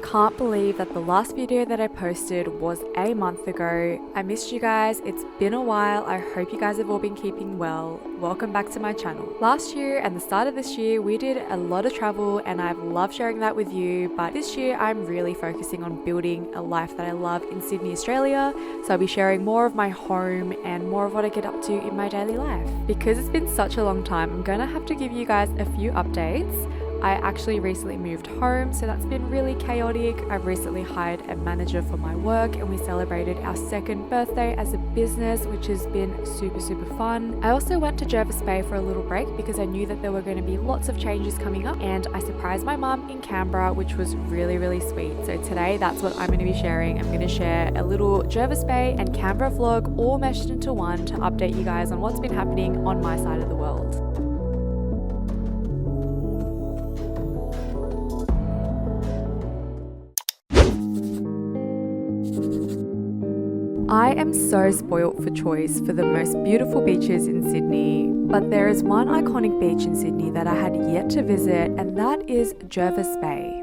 can't believe that the last video that I posted was a month ago. I missed you guys. It's been a while. I hope you guys have all been keeping well. Welcome back to my channel. Last year and the start of this year, we did a lot of travel and I've loved sharing that with you. But this year, I'm really focusing on building a life that I love in Sydney, Australia. So I'll be sharing more of my home and more of what I get up to in my daily life. Because it's been such a long time, I'm gonna have to give you guys a few updates. I actually recently moved home, so that's been really chaotic. I've recently hired a manager for my work and we celebrated our second birthday as a business, which has been super fun. I also went to Jervis Bay for a little break because I knew that there were going to be lots of changes coming up, and I surprised my mum in Canberra, which was really sweet. So today that's what I'm going to be sharing. I'm going to share a little Jervis Bay and Canberra vlog all meshed into one to update you guys on what's been happening on my side of the world. I am so spoilt for choice for the most beautiful beaches in Sydney, but there is one iconic beach in Sydney that I had yet to visit, and that is Jervis Bay.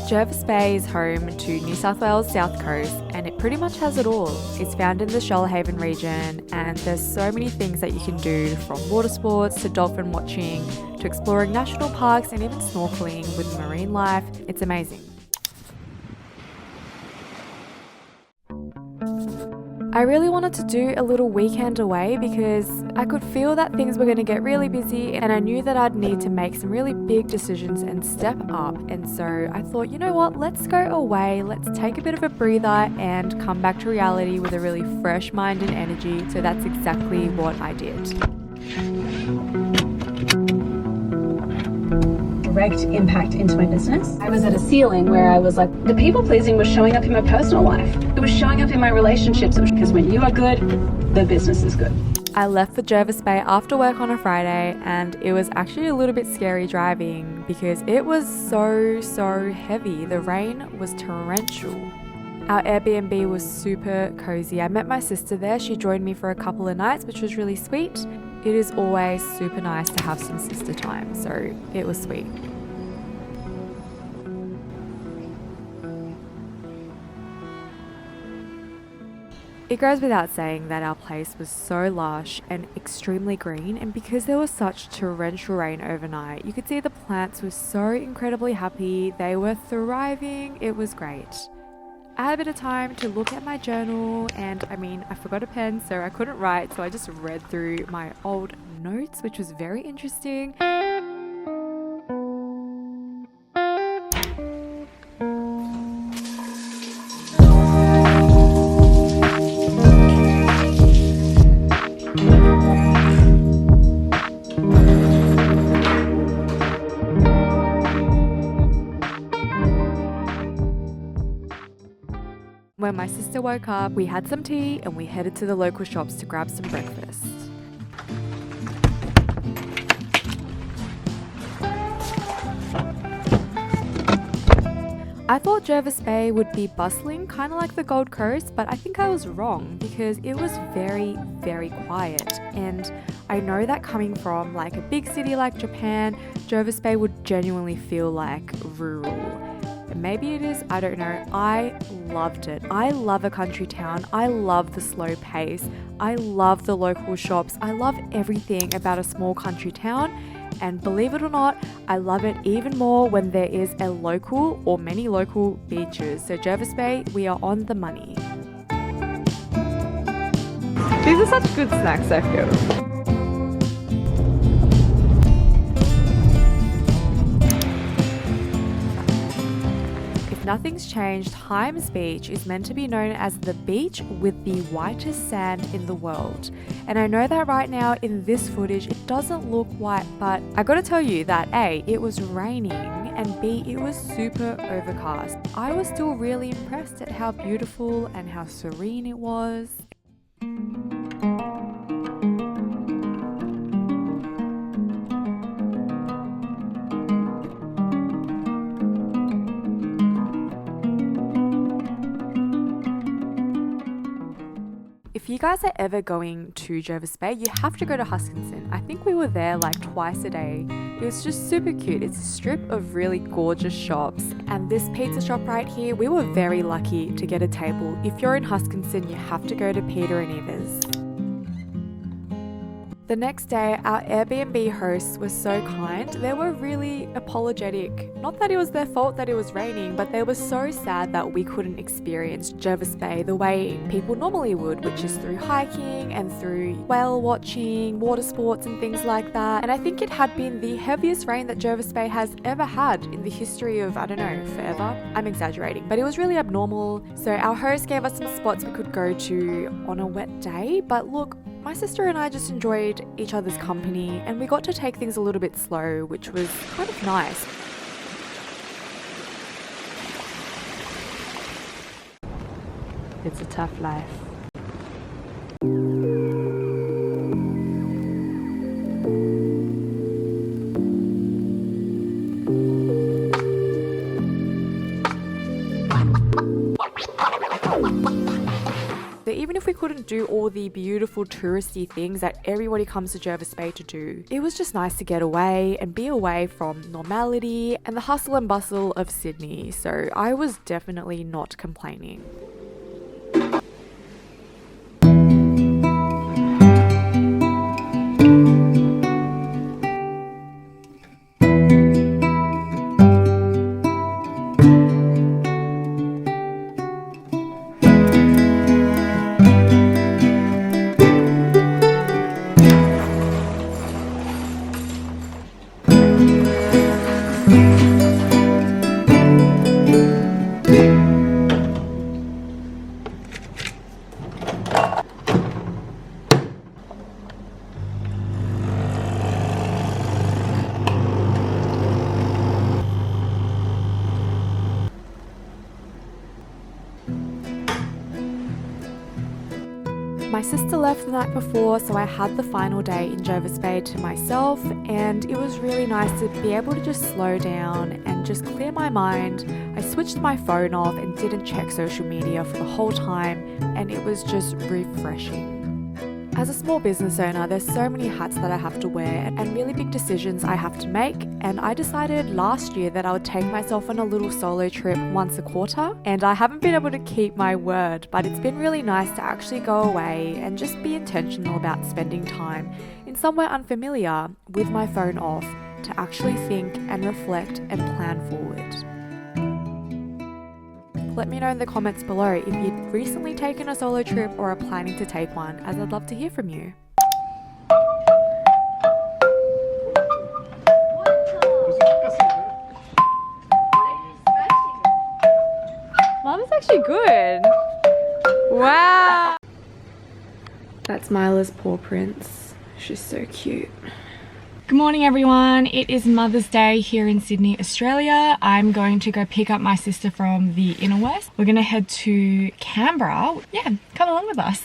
Jervis Bay is home to New South Wales South Coast, and it pretty much has it all. It's found in the Shoalhaven region, and there's so many things that you can do, from water sports to dolphin watching to exploring national parks and even snorkeling with marine life. It's amazing. I really wanted to do a little weekend away because I could feel that things were going to get really busy, and I knew that I'd need to make some really big decisions and step up. And so I thought, you know what, let's go away, let's take a bit of a breather and come back to reality with a really fresh mind and energy. So that's exactly what I did. Direct impact into my business. I was at a ceiling where I was like, the people pleasing was showing up in my personal life. It was showing up in my relationships, because when you are good, the business is good. I left for Jervis Bay after work on a Friday, and it was actually a little bit scary driving because it was so heavy. The rain was torrential. Our Airbnb was super cozy. I met my sister there. She joined me for a couple of nights, which was really sweet. It is always super nice to have some sister time, so it was sweet. It goes without saying that our place was so lush and extremely green, and because there was such torrential rain overnight, you could see the plants were so incredibly happy. They were thriving. It was great. I had a bit of time to look at my journal, and I forgot a pen, so I couldn't write, so I just read through my old notes, which was very interesting. When my sister woke up, we had some tea and we headed to the local shops to grab some breakfast. I thought Jervis Bay would be bustling, kind of like the Gold Coast, but I think I was wrong because it was very quiet. And I know that coming from like a big city like Japan, Jervis Bay would genuinely feel like rural. Maybe it is, I don't know. I loved it. I love a country town. I love the slow pace. I love the local shops. I love everything about a small country town. And believe it or not, I love it even more when there is a local or many local beaches. So Jervis Bay, we are on the money. These are such good snacks, I feel. Nothing's changed. Hees Beach is meant to be known as the beach with the whitest sand in the world. And I know that right now in this footage it doesn't look white, but I gotta tell you that A, it was raining, and B, it was super overcast. I was still really impressed at how beautiful and how serene it was. If you guys are ever going to Jervis Bay, you have to go to Huskisson. I think we were there like twice a day. It was just super cute. It's a strip of really gorgeous shops, and this pizza shop right here, we were very lucky to get a table. If you're in Huskisson, you have to go to Peter and Eva's. The next day, our Airbnb hosts were so kind. They were really apologetic. Not that it was their fault that it was raining, but they were so sad that we couldn't experience Jervis Bay the way people normally would, which is through hiking and through whale watching, water sports and things like that. And I think it had been the heaviest rain that Jervis Bay has ever had in the history of, I don't know, forever. I'm exaggerating, but it was really abnormal. So our host gave us some spots we could go to on a wet day, but look, my sister and I just enjoyed each other's company, and we got to take things a little bit slow, which was kind of nice. It's a tough life. So even if we couldn't do all the beautiful touristy things that everybody comes to Jervis Bay to do, it was just nice to get away and be away from normality and the hustle and bustle of Sydney. So I was definitely not complaining. My sister left the night before, so I had the final day in Jervis Bay to myself, and it was really nice to be able to just slow down and just clear my mind. I switched my phone off and didn't check social media for the whole time, and it was just refreshing. As a small business owner, there's so many hats that I have to wear and really big decisions I have to make, and I decided last year that I would take myself on a little solo trip once a quarter, and I haven't been able to keep my word, but it's been really nice to actually go away and just be intentional about spending time in somewhere unfamiliar with my phone off to actually think and reflect and plan forward. Let me know in the comments below if you've recently taken a solo trip or are planning to take one, as I'd love to hear from you. Mom is actually good. Wow. That's Mila's paw prints. She's so cute. Good morning everyone, it is Mother's Day here in Sydney, Australia. I'm going to go pick up my sister from the inner west. We're going to head to Canberra. Yeah, come along with us.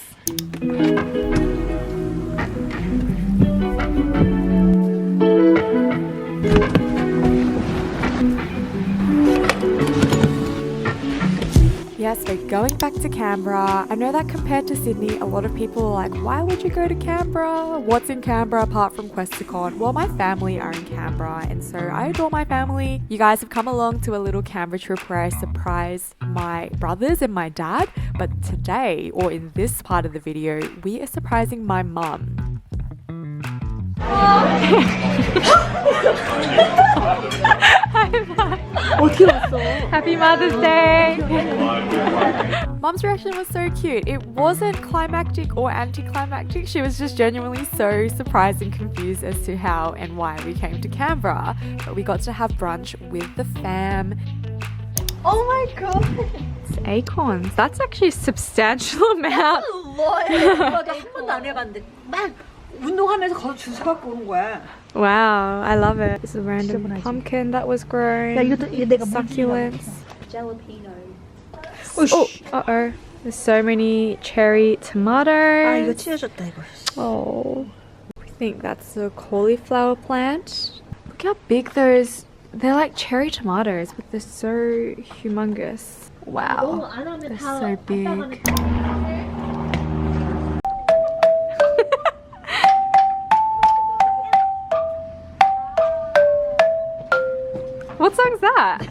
Yes, we're going back to Canberra. I know that compared to Sydney, a lot of people are like, why would you go to Canberra? What's in Canberra apart from Questacon? Well, my family are in Canberra, and so I adore my family. You guys have come along to a little Canberra trip where I surprised my brothers and my dad, but today, or in this part of the video, we are surprising my mum. Happy Mother's Day! Mum's reaction was so cute. It wasn't climactic or anticlimactic. She was just genuinely so surprised and confused as to how and why we came to Canberra. But we got to have brunch with the fam. Oh my god. It's acorns. That's actually a substantial amount. 운동하면서 가서 주스 갖고 오는 거야. Wow, I love it. It's a random pumpkin that was grown. 야, 이거 내가 Succulents. jalapeno. Oh, uh-oh. There's so many cherry tomatoes. 아, 이거 찢어졌다 이거. Oh. I think that's a cauliflower plant. Look how big those... They're like cherry tomatoes, but they're so humongous. Wow. They're so big. What song's that?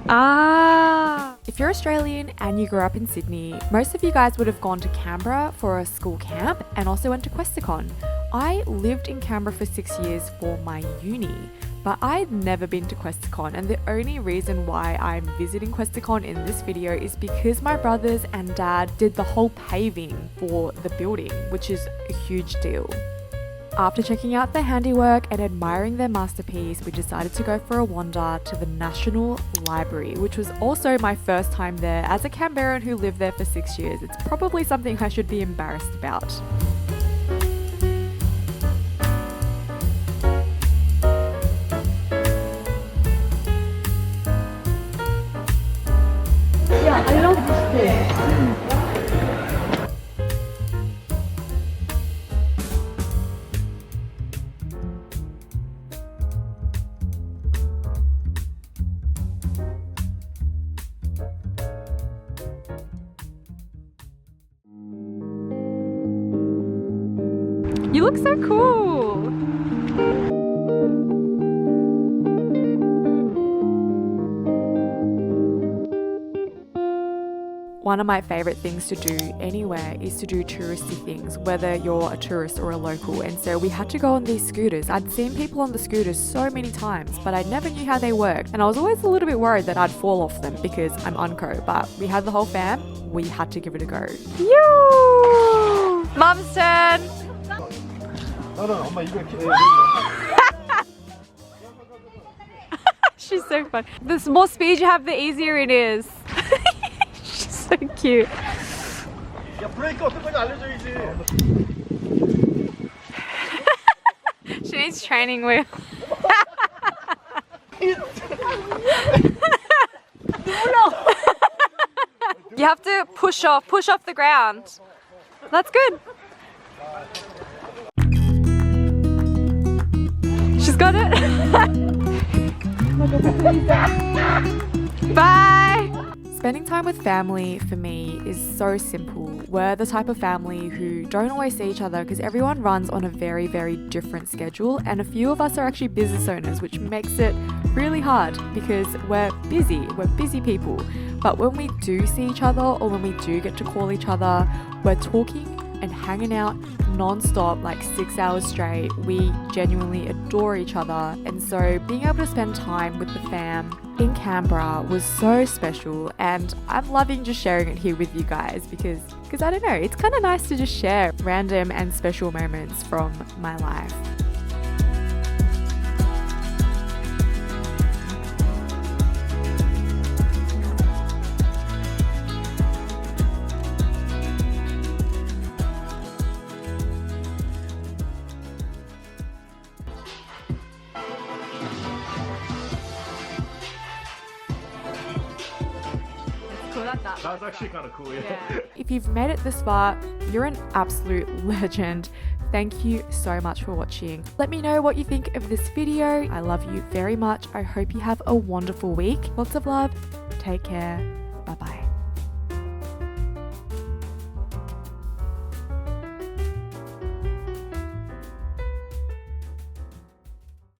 Ah. If you're Australian and you grew up in Sydney, most of you guys would have gone to Canberra for a school camp and also went to Questacon. I lived in Canberra for 6 years for my uni, but I'd never been to Questacon, and the only reason why I'm visiting Questacon in this video is because my brothers and dad did the whole paving for the building, which is a huge deal. After checking out their handiwork and admiring their masterpiece, we decided to go for a wander to the National Library, which was also my first time there. As a Canberran who lived there for 6 years, it's probably something I should be embarrassed about. Yeah, I love this thing. You look so cool. One of my favorite things to do anywhere is to do touristy things, whether you're a tourist or a local. And so we had to go on these scooters. I'd seen people on the scooters so many times, but I never knew how they worked. And I was always a little bit worried that I'd fall off them because I'm unco. But we had the whole fam. We had to give it a go. You. Mum's turn. She's so fun. The more speed you have, the easier it is. She's so cute. She needs training wheel. You have to push off the ground. That's good. She's got it. Bye. Spending time with family for me is so simple. We're the type of family who don't always see each other because everyone runs on a very, very different schedule, and a few of us are actually business owners, which makes it really hard because we're busy people. But when we do see each other, or when we do get to call each other, we're talking and hanging out non-stop, like 6 hours straight. We genuinely adore each other, and so being able to spend time with the fam in Canberra was so special, and I'm loving just sharing it here with you guys because I don't know, it's kind of nice to just share random and special moments from my life. That's actually kind of cool, yeah. If you've made it this far, you're an absolute legend. Thank you so much for watching. Let me know what you think of this video. I love you very much. I hope you have a wonderful week. Lots of love. Take care. Bye-bye.